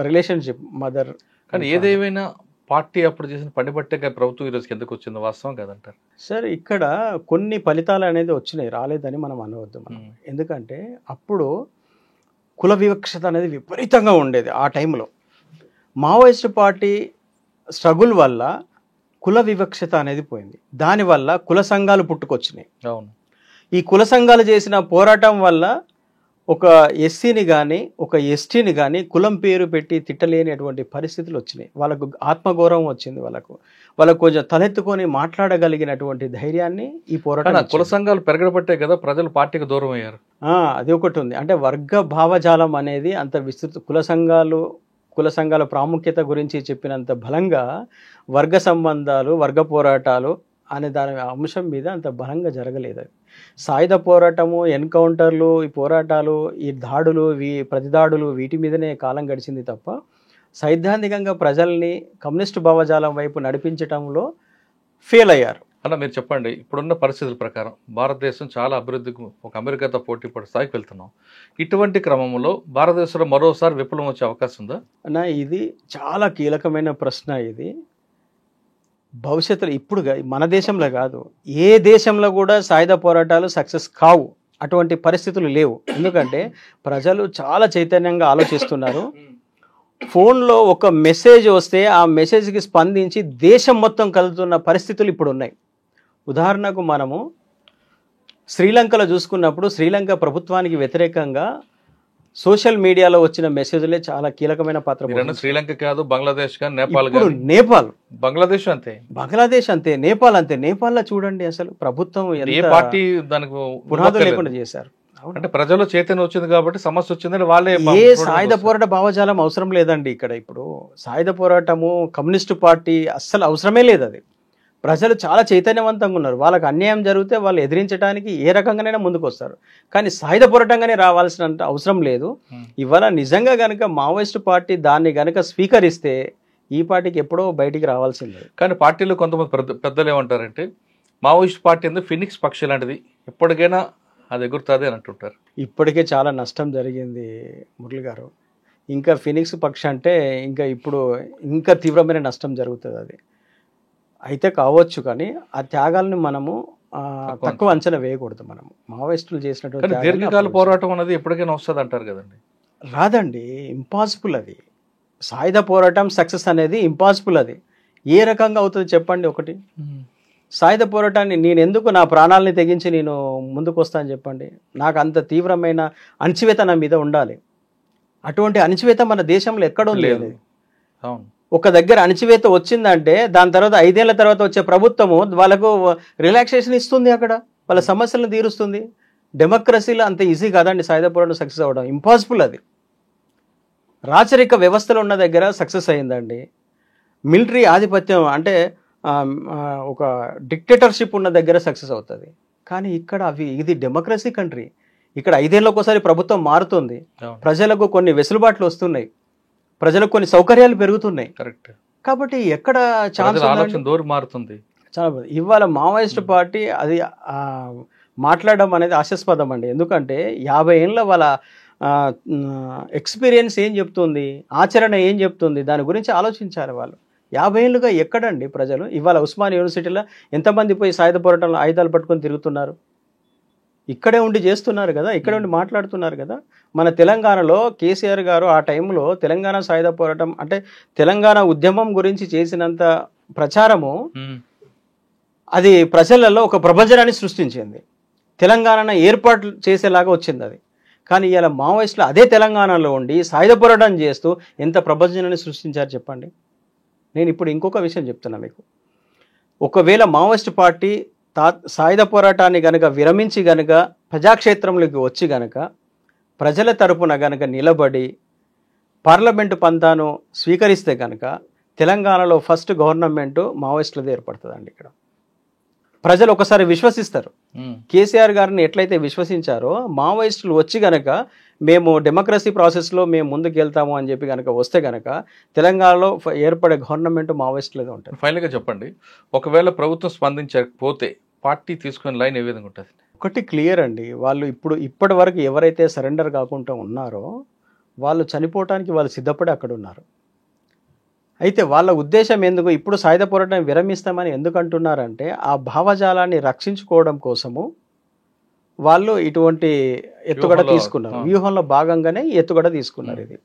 relationship mother. కానీ ఏదేమైనా పార్టీ అప్పుడు చేసిన పని బట్టే ప్రభుత్వం ఈరోజు ఎందుకు వచ్చిందో వాస్తవం కదంటారు? సార్, ఇక్కడ కొన్ని ఫలితాలు అనేది వచ్చినాయి, రాలేదని మనం అనవద్దు. ఎందుకంటే అప్పుడు కుల వివక్షత అనేది విపరీతంగా ఉండేది. ఆ టైంలో మావోయిస్ట్ పార్టీ స్ట్రగుల్ వల్ల కుల వివక్షత అనేది పోయింది. దానివల్ల కుల సంఘాలు పుట్టుకొచ్చినాయి. అవును. ఈ కుల సంఘాలు చేసిన పోరాటం వల్ల ఒక ఎస్సీని కానీ ఒక ఎస్టీని కానీ కులం పేరు పెట్టి తిట్టలేనటువంటి పరిస్థితులు వచ్చినాయి. వాళ్ళకు ఆత్మగౌరవం వచ్చింది, వాళ్ళకు కొంచెం తలెత్తుకొని మాట్లాడగలిగినటువంటి ధైర్యాన్ని ఈ పోరాటం. కుల సంఘాలు పెరగబట్టే కదా ప్రజలు పార్టీకి దూరం అయ్యారు. అది ఒకటి ఉంది. అంటే వర్గ భావజాలం అనేది అంత విస్తృత, కుల సంఘాల ప్రాముఖ్యత గురించి చెప్పినంత బలంగా వర్గ సంబంధాలు, వర్గ పోరాటాలు అనే దాని అంశం మీద అంత బలంగా జరగలేదు. సాయుధ పోరాటము, ఎన్కౌంటర్లు, ఈ పోరాటాలు, ఈ దాడులు, ప్రతిదాడులు, వీటి మీదనే కాలం గడిచింది తప్ప సైద్ధాంతికంగా ప్రజల్ని కమ్యూనిస్టు భావజాలం వైపు నడిపించడంలో ఫెయిల్ అయ్యారు. అలా మీరు చెప్పండి, ఇప్పుడున్న పరిస్థితుల ప్రకారం భారతదేశం చాలా అభివృద్ధికి ఒక అమెరికాతో పోటీ పడే స్థాయికి వెళ్తున్నాం. ఇటువంటి క్రమంలో భారతదేశంలో మరోసారి విప్లవం వచ్చే అవకాశం ఉందా? అన్న, ఇది చాలా కీలకమైన ప్రశ్న. ఇది భవిష్యత్తులో, ఇప్పుడు మన దేశంలో కాదు, ఏ దేశంలో కూడా సాయుధ పోరాటాలు సక్సెస్ కావు. అటువంటి పరిస్థితులు లేవు. ఎందుకంటే ప్రజలు చాలా చైతన్యంగా ఆలోచిస్తున్నారు. ఫోన్లో ఒక మెసేజ్ వస్తే ఆ మెసేజ్కి స్పందించి దేశం మొత్తం కలుగుతున్న పరిస్థితులు ఇప్పుడు ఉన్నాయి. ఉదాహరణకు మనము శ్రీలంకలో చూసుకున్నప్పుడు శ్రీలంక ప్రభుత్వానికి వ్యతిరేకంగా సోషల్ మీడియాలో వచ్చిన మెసేజ్లే చాలా కీలకమైన పాత్ర. శ్రీలంక కాదు, బంగ్లాదేశ్ కానీ, నేపాల్, బంగ్లాదేశ్ అంతే, నేపాల్ అంతే. నేపాల్లో చూడండి, అసలు ప్రభుత్వం ఏ పార్టీ దానికి పునాదులు లేకుండా చేశారు. అంటే ప్రజల్లో చైతన్యం వచ్చింది కాబట్టి సమస్య వచ్చిందని వాళ్ళే ఏ సాయుధ పోరాట భావజాలం అవసరం లేదండి ఇక్కడ. ఇప్పుడు సాయుధ పోరాటము కమ్యూనిస్టు పార్టీ అస్సలు అవసరమే లేదు. అది ప్రజలు చాలా చైతన్యవంతంగా ఉన్నారు. వాళ్ళకి అన్యాయం జరిగితే వాళ్ళు ఎదిరించడానికి ఏ రకంగానైనా ముందుకు వస్తారు. కానీ సాయుధ పోరాటంగానే రావాల్సిన అవసరం లేదు. ఇవాళ నిజంగా కనుక మావోయిస్టు పార్టీ దాన్ని కనుక స్వీకరిస్తే ఈ పార్టీకి ఎప్పుడో బయటికి రావాల్సిందే. కానీ పార్టీలో కొంతమంది పెద్దలు ఏమంటారంటే మావోయిస్ట్ పార్టీ ఎందుకు ఫినిక్స్ పక్షి లాంటిది, ఎప్పటికైనా అది ఎగురుతుంది అని అంటుంటారు. ఇప్పటికే చాలా నష్టం జరిగింది మురళి గారు. ఇంకా ఫినిక్స్ పక్షి అంటే ఇప్పుడు ఇంకా తీవ్రమైన నష్టం జరుగుతుంది. అది అయితే కావచ్చు, కానీ ఆ త్యాగాలను మనము తక్కువ అంచనా వేయకూడదు. మనము మావోయిస్టులు చేసినటువంటి దీర్ఘకాల పోరాటం అనేది ఎప్పటికైనా వస్తుంది అంటారు కదండి. రాదండి, ఇంపాసిబుల్. అది సాయుధ పోరాటం సక్సెస్ అనేది ఇంపాసిబుల్. అది ఏ రకంగా అవుతుంది చెప్పండి. ఒకటి సాయుధ పోరాటాన్ని నేను ఎందుకు నా ప్రాణాలని తెగించి నేను ముందుకు వస్తాను చెప్పండి. నాకు అంత తీవ్రమైన అణచివేత నా మీద ఉండాలి. అటువంటి అణచివేత మన దేశంలో ఎక్కడో లేదు. ఒక దగ్గర అణచివేత వచ్చిందంటే దాని తర్వాత 5 ఏళ్ల తర్వాత వచ్చే ప్రభుత్వము వాళ్ళకు రిలాక్సేషన్ ఇస్తుంది, అక్కడ వాళ్ళ సమస్యలను తీరుస్తుంది. డెమోక్రసీలో అంత ఈజీ కాదండి సాయుధ పోరాటం సక్సెస్ అవ్వడం, ఇంపాసిబుల్. అది రాచరిక వ్యవస్థలు ఉన్న దగ్గర సక్సెస్ అయ్యిందండి. మిలిటరీ ఆధిపత్యం అంటే ఒక డిక్టేటర్షిప్ ఉన్న దగ్గర సక్సెస్ అవుతుంది. కానీ ఇక్కడ ఇది డెమోక్రసీ కంట్రీ. ఇక్కడ 5 ఏళ్ళకి ఒకసారి ప్రభుత్వం మారుతుంది, ప్రజలకు కొన్ని వెసులుబాట్లు వస్తున్నాయి, ప్రజలకు కొన్ని సౌకర్యాలు పెరుగుతున్నాయి. కరెక్ట్. కాబట్టి ఎక్కడ ఛాన్స్ మారుతుంది. చాలా ఇవాళ మావోయిస్ట్ పార్టీ అది మాట్లాడడం అనేది ఆశాస్పదం అండి. ఎందుకంటే 50 ఏళ్ళ వాళ్ళ ఎక్స్పీరియన్స్ ఏం చెప్తుంది, ఆచరణ ఏం చెప్తుంది, దాని గురించి ఆలోచించారు వాళ్ళు. 50 ఏళ్ళుగా ఎక్కడండి ప్రజలు. ఇవాళ ఉస్మానియా యూనివర్సిటీలో ఎంతమంది పోయి సాయుధ పోరాటంలో ఆయుధాలు పట్టుకొని తిరుగుతున్నారు? ఇక్కడే ఉండి చేస్తున్నారు కదా, ఇక్కడే ఉండి మాట్లాడుతున్నారు కదా. మన తెలంగాణలో కేసీఆర్ గారు ఆ టైంలో తెలంగాణ సాయుధ పోరాటం అంటే తెలంగాణ ఉద్యమం గురించి చేసినంత ప్రచారము అది ప్రజలలో ఒక ప్రభంజనాన్ని సృష్టించింది, తెలంగాణను ఏర్పాటు చేసేలాగా వచ్చింది అది. కానీ ఇలా మావోయిస్టులు అదే తెలంగాణలో ఉండి సాయుధ పోరాటం చేస్తూ ఎంత ప్రభంజనాన్ని సృష్టించారు చెప్పండి. నేను ఇప్పుడు ఇంకొక విషయం చెప్తున్నా మీకు. ఒకవేళ మావోయిస్ట్ పార్టీ సాయుధ పోరాటాన్ని గనక విరమించి గనక ప్రజాక్షేత్రంలోకి వచ్చి గనక ప్రజల తరపున గనక నిలబడి పార్లమెంటు పంతాను స్వీకరిస్తే గనక తెలంగాణలో ఫస్ట్ గవర్నమెంటు మావోయిస్టులది ఏర్పడుతుందండి. ఇక్కడ ప్రజలు ఒకసారి విశ్వసిస్తారు. కేసీఆర్ గారిని ఎట్లయితే విశ్వసించారో మావోయిస్టులు వచ్చి గనక మేము డెమోక్రసీ ప్రాసెస్లో మేము ముందుకు వెళ్తాము అని చెప్పి కనుక వస్తే కనుక తెలంగాణలో ఏర్పడే గవర్నమెంట్ మావోయిస్టులదే ఉంటుంది. ఫైనల్గా చెప్పండి, ఒకవేళ ప్రభుత్వం స్పందించకపోతే పార్టీ తీసుకునే లైన్ ఏ విధంగా ఉంటుంది? ఒకటి క్లియర్ అండి, వాళ్ళు ఇప్పటి వరకు ఎవరైతే సరెండర్ కాకుండా ఉన్నారో వాళ్ళు చనిపోవటానికి వాళ్ళు సిద్ధపడి అక్కడ ఉన్నారు. అయితే వాళ్ళ ఉద్దేశం ఎందుకు ఇప్పుడు సాయుధ పోరాటం విరమిస్తామని ఎందుకు అంటున్నారంటే ఆ భావజాలాన్ని రక్షించుకోవడం కోసము వాళ్ళు ఇటువంటి ఎత్తుగడ తీసుకున్నారు. వ్యూహంలో భాగంగానే ఎత్తుగడ తీసుకున్నారు. ఇది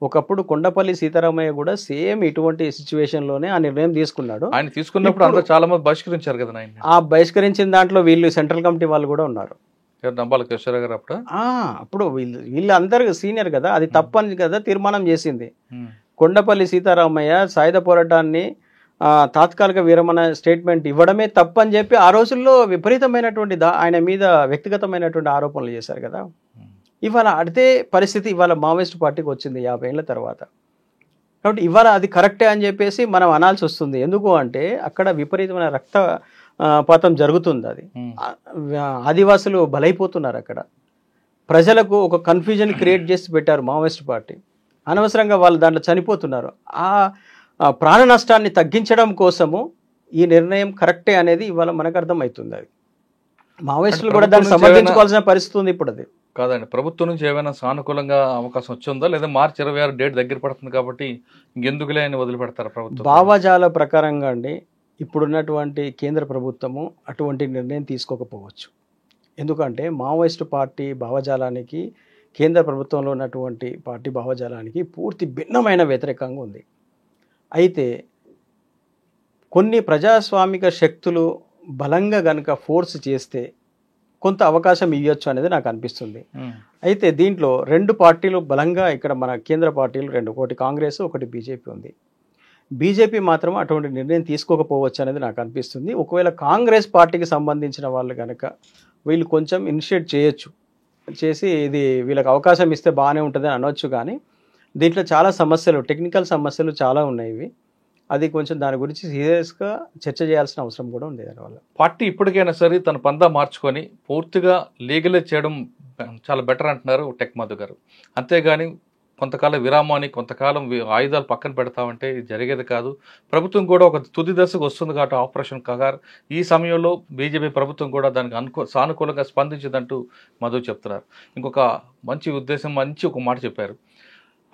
ఒకప్పుడు కొండపల్లి సీతారామయ్య కూడా సేమ్ ఇటువంటి సిచ్యువేషన్లోనే ఆ నిర్ణయం తీసుకున్నాడు. ఆయన తీసుకున్నప్పుడు అందరూ చాలా మంది బహిష్కరించారు కదా. ఆ బహిష్కరించిన దాంట్లో వీళ్ళు సెంట్రల్ కమిటీ వాళ్ళు కూడా ఉన్నారు. అప్పుడు వీళ్ళందరూ సీనియర్ కదా, అది తప్పని కదా తీర్మానం చేసింది. కొండపల్లి సీతారామయ్య సాయుధ పోరాటాన్ని తాత్కాలిక విరమణ స్టేట్మెంట్ ఇవ్వడమే తప్పని చెప్పి ఆ రోజుల్లో విపరీతమైనటువంటి ఆయన మీద వ్యక్తిగతమైనటువంటి ఆరోపణలు చేశారు కదా. ఇవాళ అదే పరిస్థితి ఇవాళ మావోయిస్ట్ పార్టీకి వచ్చింది 50 ఏళ్ళ తర్వాత. కాబట్టి ఇవాళ అది కరెక్టే అని చెప్పేసి మనం అనాల్సి వస్తుంది. ఎందుకు అంటే అక్కడ విపరీతమైన రక్తపాతం జరుగుతుంది. అది ఆదివాసులు బలైపోతున్నారు. అక్కడ ప్రజలకు ఒక కన్ఫ్యూజన్ క్రియేట్ చేసి పెట్టారు మావోయిస్ట్ పార్టీ. అనవసరంగా వాళ్ళు దాంట్లో చనిపోతున్నారు. ఆ ప్రాణ నష్టాన్ని తగ్గించడం కోసము ఈ నిర్ణయం కరెక్టే అనేది ఇవాళ మనకు అర్థమవుతుంది. అది మావోయిస్టులు కూడా దాన్ని సమర్థించుకోవాల్సిన పరిస్థితి ఉంది ఇప్పుడు. అది కాదండి, ప్రభుత్వం నుంచి ఏమైనా సానుకూలంగా అవకాశం వచ్చిందా, లేదా మార్చి 26 డేట్ దగ్గర పడుతుంది కాబట్టి ఇంకెందుకులే అని వదిలిపెడతారు ప్రభుత్వం? భావజాల ప్రకారంగా అండి ఇప్పుడున్నటువంటి కేంద్ర ప్రభుత్వము అటువంటి నిర్ణయం తీసుకోకపోవచ్చు. ఎందుకంటే మావోయిస్టు పార్టీ భావజాలానికి కేంద్ర ప్రభుత్వంలో ఉన్నటువంటి పార్టీ భావజాలానికి పూర్తి భిన్నమైన వ్యతిరేకంగా ఉంది. అయితే కొన్ని ప్రజాస్వామిక శక్తులు బలంగా గనక ఫోర్స్ చేస్తే కొంత అవకాశం ఇవ్వచ్చు అనేది నాకు అనిపిస్తుంది. అయితే దీంట్లో 2 పార్టీలు బలంగా ఇక్కడ మన కేంద్ర పార్టీలు 2, ఒకటి కాంగ్రెస్, ఒకటి బీజేపీ ఉంది. బీజేపీ మాత్రం అటువంటి నిర్ణయం తీసుకోకపోవచ్చు అనేది నాకు అనిపిస్తుంది. ఒకవేళ కాంగ్రెస్ పార్టీకి సంబంధించిన వాళ్ళు కనుక వీళ్ళు కొంచెం ఇనిషియేట్ చేయొచ్చు. చేసి ఇది వీళ్ళకి అవకాశం ఇస్తే బాగానే ఉంటుంది అని అనొచ్చు, కానీ దీంట్లో చాలా సమస్యలు, టెక్నికల్ సమస్యలు చాలా ఉన్నాయి. ఇవి అది కొంచెం దాని గురించి సీరియస్గా చర్చ చేయాల్సిన అవసరం కూడా ఉంది. దానివల్ల పార్టీ ఇప్పటికైనా సరే తన పందా మార్చుకొని పూర్తిగా లీగలైజ్ చేయడం చాలా బెటర్ అంటున్నారు టెక్ మధు గారు. అంతేగాని కొంతకాలం విరామాన్ని, కొంతకాలం ఆయుధాలు పక్కన పెడతామంటే ఇది జరిగేది కాదు. ప్రభుత్వం కూడా ఒక తుది దశకు వస్తుంది కాబట్టి ఆపరేషన్ కగార్ ఈ సమయంలో బీజేపీ ప్రభుత్వం కూడా దానికి సానుకూలంగా స్పందించిందంటూ మధు చెప్తున్నారు. ఇంకొక మంచి ఉద్దేశం, మంచి ఒక మాట చెప్పారు.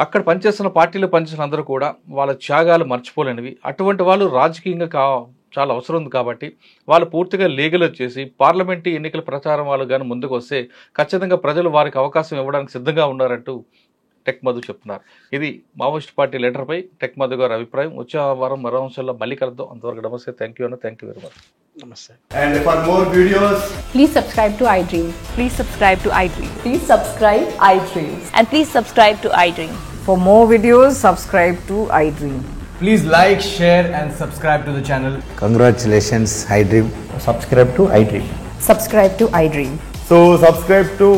అక్కడ పనిచేస్తున్న పార్టీలో పనిచేసిన అందరూ కూడా వాళ్ళ త్యాగాలు మర్చిపోలేనివి. అటువంటి వాళ్ళు రాజకీయంగా చాలా అవసరం ఉంది కాబట్టి వాళ్ళు పూర్తిగా లీగల్ చేసి పార్లమెంటు ఎన్నికల ప్రచారం వాళ్ళు కానీ ముందుకు వస్తే ఖచ్చితంగా ప్రజలు వారికి అవకాశం ఇవ్వడానికి సిద్ధంగా ఉన్నారంటూ టెక్ మధు చెప్తున్నారు. ఇది మావోయిస్ట్ పార్టీ లీడర్పై టెక్ మధు గారి అభిప్రాయం. వచ్చే వారం మరో అంశాల్లో మళ్ళీ కలుద్దాం. అంతవరకు నమస్తే. Thank you very much. నమస్తే. And for more videos, Please subscribe to iDream. Please subscribe to iDream. Please subscribe iDream. And please subscribe to iDream. For more videos, subscribe to iDream. please like, share and subscribe to the channel. Congratulations, iDream. Subscribe to iDream. Subscribe to iDream. So subscribe to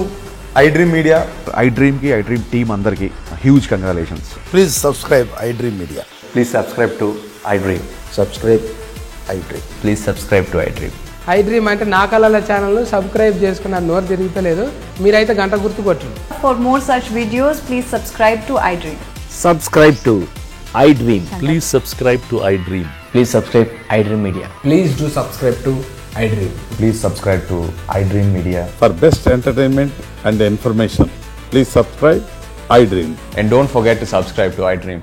iDream Media. iDream ki iDream team andarki huge congratulations. Please subscribe iDream Media. Please subscribe to iDream. Subscribe iDream. Please subscribe to iDream. iDream అంటే నా కళల channel subscribe చేసుకున్న నోరు తిరుగుతలేదు, మీరైతే గంట గుర్తు కొట్టండి. For more such videos, please subscribe to iDream. Subscribe to iDream. Please subscribe to iDream. Please subscribe iDream Media. Please do subscribe to iDream. Please subscribe to iDream Media. For best entertainment and information, please subscribe iDream. And don't forget to subscribe to iDream.